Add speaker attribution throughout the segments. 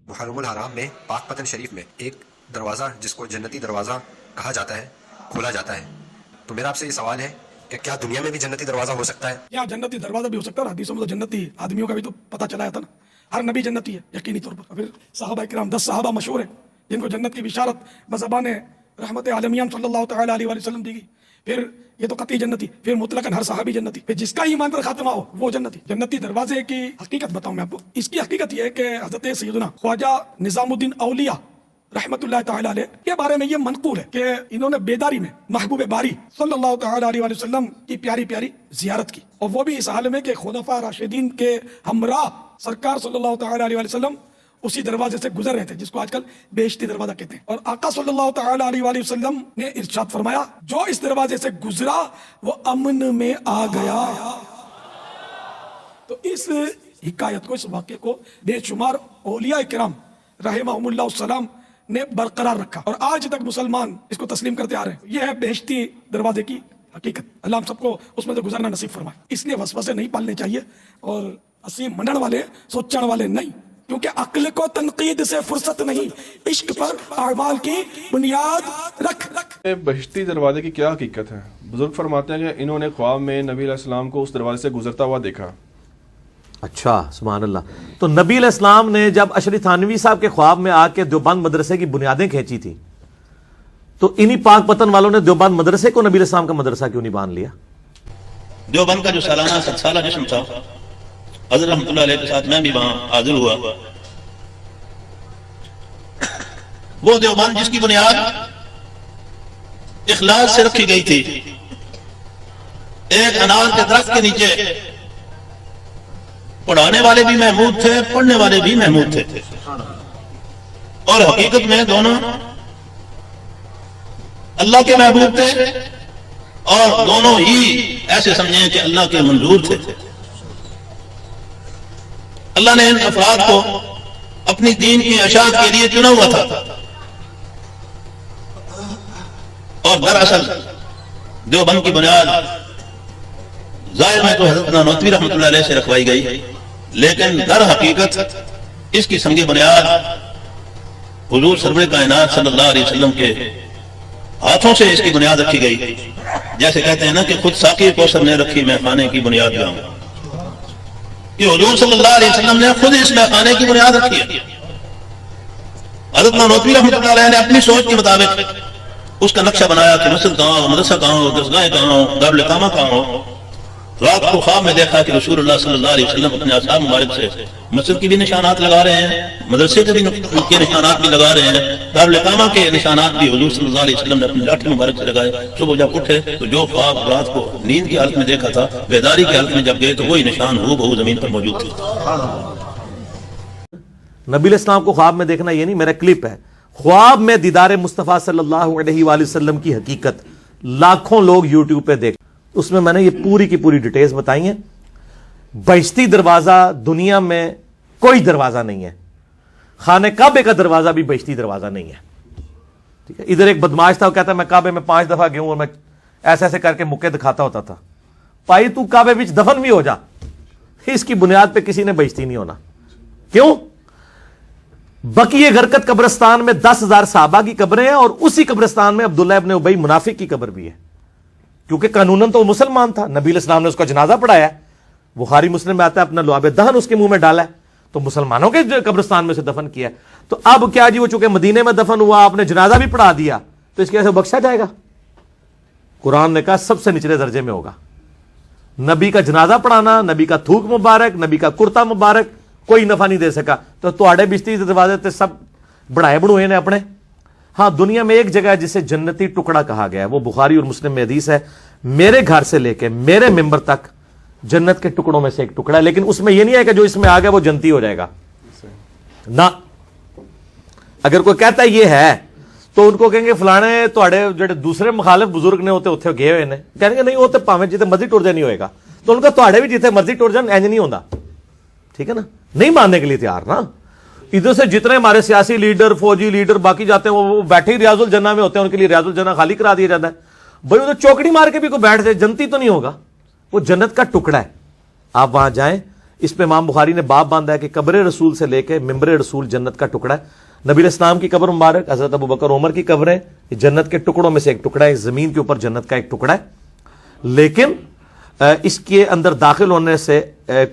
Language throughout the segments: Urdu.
Speaker 1: محرم الحرام میں پاک پتن شریف میں ایک دروازہ جس کو جنتی دروازہ کہا جاتا ہے کھولا جاتا ہے. تو میرا آپ سے یہ سوال ہے کہ کیا دنیا میں بھی جنتی دروازہ ہو سکتا ہے؟
Speaker 2: کیا جنتی دروازہ بھی ہو سکتا ہے؟ حدیثوں میں تو جنتی آدمیوں کا بھی تو پتہ چلا تھا نا. ہر نبی جنتی ہے یقینی طور پر. پھر صحابہ کرام 10 صحابہ مشہور ہیں جن کو جنت کی بشارت بزبان رحمت عالمیان صلی اللہ تعالی علیہ وآلہ وسلم دی گئی. پھر یہ تو قطعی جنتی. پھر مطلقاً ہر صحابی جنتی. پھر جس کا ایمان پر خاتمہ ہو وہ جنتی. جنتی دروازے کی حقیقت بتاؤں میں آپ کو. اس کی حقیقت یہ ہے کہ حضرت سیدنا خواجہ نظام الدین اولیاء رحمت اللہ تعالی علیہ کے بارے میں یہ منقول ہے کہ انہوں نے بیداری میں محبوب باری صلی اللہ تعالی علیہ وآلہ وسلم کی پیاری پیاری زیارت کی, اور وہ بھی اس حال میں کہ خلفاء راشدین کے ہمراہ سرکار صلی اللہ تعالی علیہ وآلہ وسلم اسی دروازے سے گزر رہے تھے جس کو آج کل بہشتی دروازہ کہتے ہیں. اور آقا صلی اللہ تعالی علیہ وآلہ وسلم نے ارشاد فرمایا جو اس دروازے سے گزرا وہ امن میں آ گیا. تو اس حکایت کو, اس واقعے کو بے شمار اولیاء کرام رحمہم اللہ السلام نے برقرار رکھا, اور آج تک مسلمان اس کو تسلیم کرتے آ رہے ہیں. یہ ہے بہشتی دروازے کی حقیقت. اللہ ہم سب کو اس میں سے گزرنا نصیب فرمائے. اس لیے وسوسے نہیں پالنے چاہیے اور اسی منن والے سوچن والے نہیں, کیونکہ عقل کو تنقید سے فرصت نہیں. عشق پر اعمال کی بنیاد رکھ.
Speaker 3: بہشتی دروازے کی کیا حقیقت ہے؟ بزرگ فرماتے ہیں کہ انہوں نے خواب میں نبی علیہ السلام کو اس دروازے سے گزرتا ہوا دیکھا.
Speaker 4: اچھا, سبحان اللہ. تو نبی علیہ السلام نے جب اشری تھانوی صاحب کے خواب میں آ کے دیوبند مدرسے کی بنیادیں کھینچی تھی تو انہی پاک پتن والوں نے دیوبند مدرسے کو نبی علیہ السلام کا مدرسہ کیوں نہیں باندھ لیا؟
Speaker 5: دیوبند کا جو سالانہ 7 سالہ جشن تھا, حضرت رحمۃ اللہ علیہ کے ساتھ میں بھی وہاں حاضر ہوا. وہ دیوبند جس کی بنیاد اخلاص سے رکھی گئی تھی, ایک انار کے درخت کے نیچے پڑھانے والے بھی محمود تھے, پڑھنے والے بھی محمود تھے, اور حقیقت میں دونوں اللہ کے محبوب تھے اور دونوں ہی ایسے سمجھیں کہ اللہ کے منظور تھے. اللہ نے ان افراد کو اپنی دین کی اشاعت کے لیے چنا ہوا تھا, اور دراصل دیوبند کی بنیاد ظاہر میں تو حضرت نانوتوی رحمۃ اللہ علیہ سے رکھوائی گئی, لیکن در حقیقت اس کی سنگ بنیاد حضور سرور کائنات صلی اللہ علیہ وسلم کے ہاتھوں سے اس کی بنیاد رکھی گئی. جیسے کہتے ہیں نا کہ خود ساقی کوثر نے رکھی میں خانے کی بنیاد گاؤں, کہ حضور صلی اللہ علیہ وسلم نے خود اس میں خانے کی بنیاد رکھی ہے. حضرت نانوتوی رحمۃ اللہ علیہ نے اپنی سوچ کے مطابق اس کا نقشہ بنایا کہ مسجد کہاں ہو, مدرسہ کہاں ہو, درسگاہیں کہاں ہو, دارالاقامہ کہاں ہو. رات کو خواب میں دیکھا کہ رسول اللہ صلی اللہ علیہ وسلم اپنے اصحاب مبارک سے مسجد کی بھی نشانات لگا رہے ہیں, مدرسے کے نشانات بھی لگا رہے ہیں, دارالاقامہ کے نشانات بھی حضور صلی اللہ علیہ وسلم نے اپنی لاٹھی مبارک سے لگائے. صبح جب اٹھے تو جو خواب رات کو نیند کی حالت میں دیکھا تھا, بیداری کی حالت میں جب گئے تو وہی نشان ہو بہو زمین پر موجود تھے.
Speaker 4: نبی علیہ السلام کو خواب میں دیکھنا یہ نہیں, میرا کلپ ہے خواب میں دیدار مصطفیٰ صلی اللہ علیہ وآلہ وسلم کی حقیقت. لاکھوں لوگ یوٹیوب پہ دیکھ, اس میں میں نے یہ پوری کی پوری ڈیٹیلز بتائی ہیں. بہشتی دروازہ دنیا میں کوئی دروازہ نہیں ہے, خانہ کعبے کا دروازہ بھی بہشتی دروازہ نہیں ہے. ٹھیک ہے, ادھر ایک بدماش تھا, وہ کہتا ہے میں کعبے میں 5 دفعہ گیا ہوں اور میں ایسے ایسے کر کے مکے دکھاتا ہوتا تھا. پائی تو کعبے وچ دفن بھی ہو جا, اس کی بنیاد پہ کسی نے بہشتی نہیں ہونا. کیوں؟ بقیہ غرقت قبرستان میں 10,000 صحابہ کی قبریں ہیں, اور اسی قبرستان میں عبداللہ ابن ابی منافق کی قبر بھی ہے, کیونکہ قانوناً تو وہ مسلمان تھا. نبی علیہ السلام نے اس کا جنازہ پڑھایا, بخاری مسلم میں آتا ہے, اپنا لعاب دہن اس کے منہ میں ڈالا ہے, تو مسلمانوں کے قبرستان میں سے دفن کیا ہے. تو اب کیا جی, وہ چونکہ مدینے میں دفن ہوا, آپ نے جنازہ بھی پڑھا دیا, تو اس کی وجہ سے بخشا جائے گا؟ قرآن نے کہا سب سے نچلے درجے میں ہوگا. نبی کا جنازہ پڑھانا, نبی کا تھوک مبارک, نبی کا کرتا مبارک کوئی نفع نہیں دے سکا. تو تواڈے بشتی دروازے تے سب بڑھائے بڑھوئے نے اپنے. ہاں, دنیا میں ایک جگہ ہے جسے جنتی ٹکڑا کہا گیا ہے, وہ بخاری اور مسلم میں حدیث ہے, میرے گھر سے لے کے میرے ممبر تک جنت کے ٹکڑوں میں سے ایک ٹکڑا ہے. لیکن اس میں یہ نہیں ہے کہ جو اس میں آ گیا وہ جنتی ہو جائے گا نہ. اگر کوئی کہتا ہے یہ ہے تو ان کو کہیں گے فلانے تواڈے جڑے دوسرے مخالف بزرگ نے ہوتے اتنے گئے ہوئے نے, کہیں گے نہیں وہ تو پاویں جتنے مرضی ٹر جائے نہیں ہوئے گا. تو ان کا تواڈے بھی جتنے مرضی ٹر جان انج نہیں ہوتا. ٹھیک ہے نا, نہیں ماننے کے لیے تیار نا. ادھر سے جتنے ہمارے سیاسی لیڈر, فوجی لیڈر باقی جاتے ہیں وہ بیٹھے ہی ریاض الجنہ میں ہوتے ہیں, ان کے لیے ریاض الجنہ خالی کرا دیا جاتا ہے. بھائی ادھر چوکڑی مار کے بھی کوئی بیٹھ جائے, جنتی تو نہیں ہوگا, وہ جنت کا ٹکڑا ہے. آپ وہاں جائیں, اس پہ امام بخاری نے باب باندھا ہے کہ قبر رسول سے لے کے ممبر رسول جنت کا ٹکڑا ہے. نبی علیہ السلام کی قبر مبارک، حضرت ابو بکر عمر کی قبریں، یہ جنت کے ٹکڑوں میں سے ایک ٹکڑا ہے، زمین کے اوپر جنت کا ایک ٹکڑا ہے. لیکن اس کے اندر داخل ہونے سے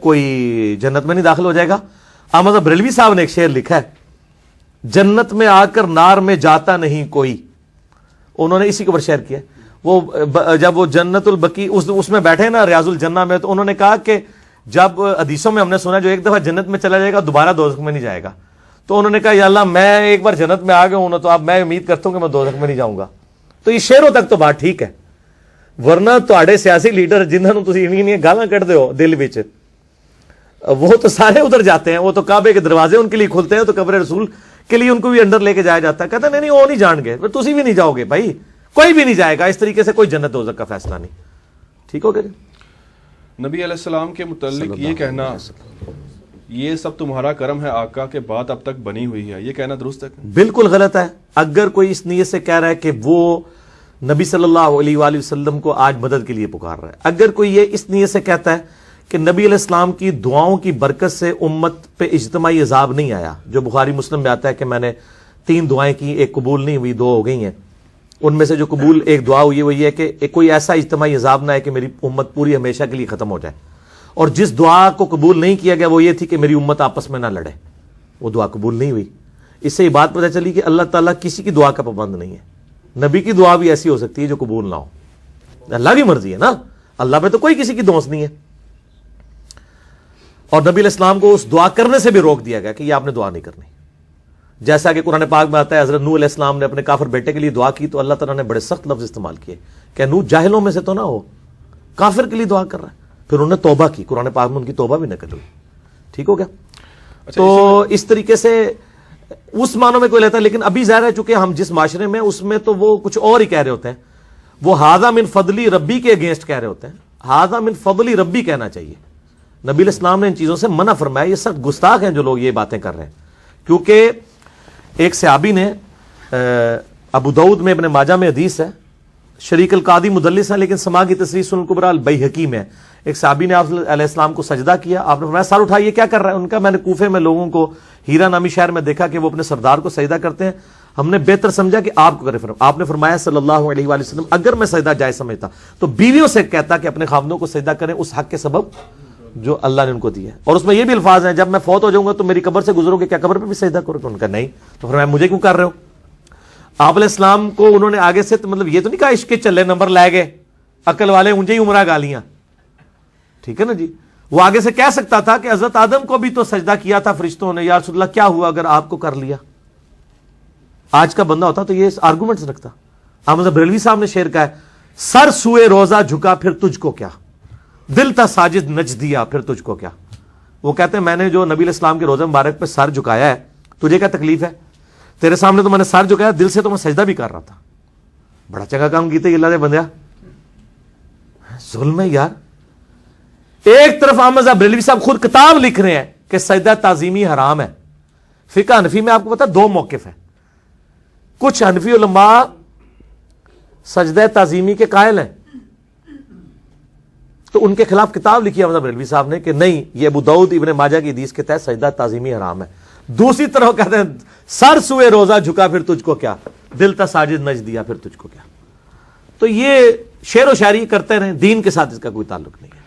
Speaker 4: کوئی جنت میں نہیں داخل ہو جائے گا. احمد بریلوی صاحب نے ایک شعر لکھا ہے، جنت میں آ کر نار میں جاتا نہیں کوئی. انہوں نے اسی کے اوپر شعر کیا. وہ جب وہ جنت البقی اس میں بیٹھے نا ریاض الجنہ میں، تو انہوں نے کہا کہ جب حدیثوں میں ہم نے سنا جو ایک دفعہ جنت میں چلا جائے گا دوبارہ دوزخ میں نہیں جائے گا. تو انہوں نے کہا یا اللہ میں ایک بار جنت میں آ گیا ہوں نا، تو اب میں امید کرتا ہوں کہ میں دوزخ میں نہیں جاؤں گا. تو یہ شعروں تک تو بات ٹھیک ہے، ورنہ تواڈے سیاسی لیڈر جنہاں نوں تسی انہی گالاں کڈدے ہو دل وچ، وہ تو سارے ادھر جاتے ہیں. وہ تو کعبے کے دروازے ان کے لیے کھلتے ہیں، تو قبر رسول کے لیے ان کو بھی اندر لے کے جایا جاتا ہے. کہتے ہیں نہیں وہ نہیں جان گے، تسی بھی نہیں جاؤ گے بھائی، کوئی بھی نہیں جائے گا. اس طریقے سے کوئی جنت دوزخ کا فیصلہ نہیں. ٹھیک ہو گیا جی.
Speaker 3: نبی علیہ السلام کے متعلق یہ کہنا یہ سب تمہارا کرم ہے آقا کہ بات اب تک بنی ہوئی ہے، یہ کہنا درست ہے؟
Speaker 4: بالکل غلط ہے. اگر کوئی اس نیت سے کہہ رہا ہے کہ وہ نبی صلی اللہ علیہ وآلہ وسلم کو آج مدد کے لیے پکار رہا ہے، اگر کوئی یہ اس نیت سے کہتا ہے کہ نبی علیہ السلام کی دعاؤں کی برکت سے امت پہ اجتماعی عذاب نہیں آیا، جو بخاری مسلم میں آتا ہے کہ میں نے 3 دعائیں کی، ایک قبول نہیں ہوئی، 2 ہو گئی ہیں. ان میں سے جو قبول ایک دعا ہوئی ہے وہ یہ ہے کہ کوئی ایسا اجتماعی عذاب نہ ہے کہ میری امت پوری ہمیشہ کے لیے ختم ہو جائے. اور جس دعا کو قبول نہیں کیا گیا وہ یہ تھی کہ میری امت آپس میں نہ لڑے، وہ دعا قبول نہیں ہوئی. اس سے یہ بات پتہ چلی کہ اللہ تعالیٰ کسی کی دعا کا پابند نہیں ہے. نبی کی دعا بھی ایسی ہو سکتی ہے جو قبول نہ ہو، اللہ کی مرضی ہے نا، اللہ پہ تو کوئی کسی کی دوست نہیں ہے. اور نبی علیہ السلام کو اس دعا کرنے سے بھی روک دیا گیا کہ یہ آپ نے دعا نہیں کرنی. جیسا کہ قرآن پاک میں آتا ہے حضرت نوح علیہ السلام نے اپنے کافر بیٹے کے لیے دعا کی تو اللہ تعالیٰ نے بڑے سخت لفظ استعمال کیے کہ نوح جاہلوں میں سے تو نہ ہو، کافر کے لیے دعا کر رہا ہے. پھر انہوں نے توبہ کی، قرآن پاک میں ان کی توبہ بھی نقل ہوئی. ٹھیک ہو گیا. تو اس طریقے سے اس معنوں میں کوئی لیتا ہے. لیکن ابھی ظاہر ہے چونکہ ہم جس معاشرے میں اس میں تو وہ کچھ اور ہی کہہ رہے ہوتے ہیں، وہ ھذا من فضلی ربی کے اگینسٹ کہہ رہے ہوتے ہیں. ھذا من فضلی ربی کہنا چاہیے. نبی علیہ السلام نے ان چیزوں سے منع فرمایا. یہ سخت گستاخ ہیں جو لوگ یہ باتیں کر رہے ہیں. کیونکہ ایک صحابی نے ابو داؤد میں ابن ماجہ میں حدیث ہے، شریک القادی مدلس ہیں لیکن سما کی تصریح سنن الکبریٰ البیہقی میں، ایک صحابی نے آپ علیہ السلام کو سجدہ کیا. آپ نے فرمایا سر اٹھائیے، کیا کر رہا ہے؟ ان کا میں نے کوفے میں لوگوں کو ہیرا نامی شہر میں دیکھا کہ وہ اپنے سردار کو سجدہ کرتے ہیں، ہم نے بہتر سمجھا کہ آپ کو کرے. آپ نے فرمایا صلی اللہ علیہ وآلہ وسلم اگر میں سجدہ جائز سمجھتا تو بیویوں سے کہتا کہ اپنے خاوندوں کو سجدہ کریں اس حق کے سبب جو اللہ نے ان کو دیا ہے. اور اس میں یہ بھی الفاظ ہیں جب میں فوت ہو جاؤں گا تو میری قبر سے گزرو گے، کیا قبر پہ بھی سجدہ کرو گے؟ ان کا نہیں. تو فرمایا مجھے کیوں کر رہے ہو؟ آپ علیہ السلام کو انہوں نے آگے سے مطلب یہ تو نہیں کہا عشق کے چلے نمبر لائے گئے عقل والے اونچے ہی عمرہ گالیاں. ٹھیک ہے نا جی. وہ آگے سے کہہ سکتا تھا کہ حضرت آدم کو بھی تو سجدہ کیا تھا فرشتوں نے، یا رسول اللہ کیا ہوا اگر آپ کو کر لیا؟ آج کا بندہ ہوتا تو یہ آرگومنٹس رکھتا. احمد بریلوی صاحب نے شعر کہا ہے، سر سوئے روزہ جھکا پھر تجھ کو کیا، دل تھا ساجد نچ دیا پھر تجھ کو کیا. وہ کہتے ہیں میں نے جو نبی علیہ السلام کے روزہ مبارک پہ سر جھکایا ہے، تجھے کیا تکلیف ہے؟ تیرے سامنے تو میں نے سر جھکایا، دل سے تو میں سجدہ بھی کر رہا تھا. بڑا چنگا کام کیتے اللہ دے بندیا. ظلم ہے یار. ایک طرف احمد بریلوی صاحب خود کتاب لکھ رہے ہیں کہ سجدہ تعظیمی حرام ہے. فقہ حنفی میں آپ کو پتا 2 موقف ہیں. کچھ حنفی علماء سجدہ تعظیمی کے قائل ہیں تو ان کے خلاف کتاب لکھی احمد بریلوی صاحب نے کہ نہیں یہ ابو داؤد ابن ماجہ کی حدیث کے تحت سجدہ تعظیمی حرام ہے. دوسری طرف کہتے ہیں سر سوئے روزہ جھکا پھر تجھ کو کیا، دل تا ساجد نچ دیا پھر تجھ کو کیا. تو یہ شعر و شاعری کرتے رہیں، دین کے ساتھ اس کا کوئی تعلق نہیں ہے.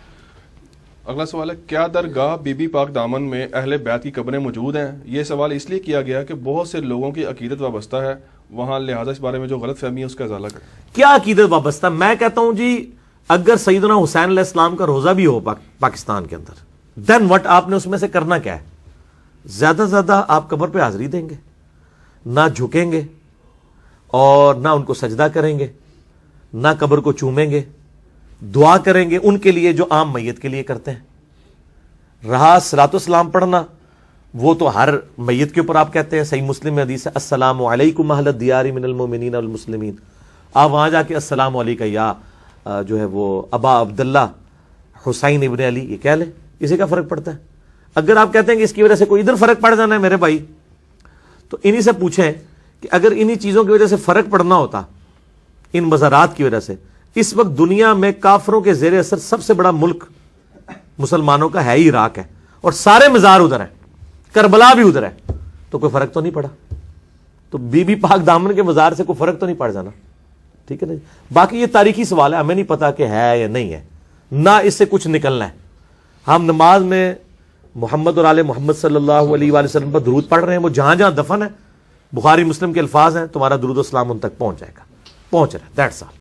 Speaker 3: اگلا سوال ہے، کیا درگاہ بی بی پاک دامن میں اہل بیت کی قبریں موجود ہیں؟ یہ سوال اس لیے کیا گیا کہ بہت سے لوگوں کی عقیدت وابستہ ہے وہاں، لہٰذا اس بارے میں جو غلط فہمی ہے اس کا ازالہ کریں. کیا
Speaker 4: عقیدت وابستہ؟ میں کہتا ہوں جی اگر سیدنا حسین علیہ السلام کا روزہ بھی ہو پاکستان کے اندر، دین وٹ آپ نے اس میں سے کرنا کیا ہے؟ زیادہ سے زیادہ آپ قبر پہ حاضری دیں گے، نہ جھکیں گے اور نہ ان کو سجدہ کریں گے، نہ قبر کو چومیں گے، دعا کریں گے ان کے لیے جو عام میت کے لیے کرتے ہیں. رہا صلاۃ والسلام پڑھنا، وہ تو ہر میت کے اوپر آپ کہتے ہیں. صحیح مسلم میں حدیث ہے السلام علیکم اہل الدیار من المؤمنین والمسلمین. آپ وہاں جا کے السلام علیکم یا جو ہے وہ ابا عبداللہ حسین ابن علی یہ کہہ لیں، اسی کا فرق پڑتا ہے. اگر آپ کہتے ہیں کہ اس کی وجہ سے کوئی ادھر فرق پڑ جانا ہے میرے بھائی، تو انہی سے پوچھیں کہ اگر انہی چیزوں کی وجہ سے فرق پڑنا ہوتا، ان مزارات کی وجہ سے، اس وقت دنیا میں کافروں کے زیر اثر سب سے بڑا ملک مسلمانوں کا ہے ہی عراق ہے. اور سارے مزار ادھر ہیں, کربلا بھی ادھر ہے, تو کوئی فرق تو نہیں پڑا. تو بی بی پاک دامن کے مزار سے کوئی فرق تو نہیں پڑ جانا, ٹھیک ہے نا. باقی یہ تاریخی سوال ہے, ہمیں نہیں پتا کہ ہے یا نہیں ہے, نہ اس سے کچھ نکلنا ہے. ہم نماز میں محمد اور آل محمد صلی اللہ علیہ وآلہ وسلم پر درود پڑھ رہے ہیں, وہ جہاں جہاں دفن ہے, بخاری مسلم کے الفاظ ہیں, تمہارا درود و سلام ان تک پہنچ جائے گا, پہنچ رہا ہے, دیٹس آل.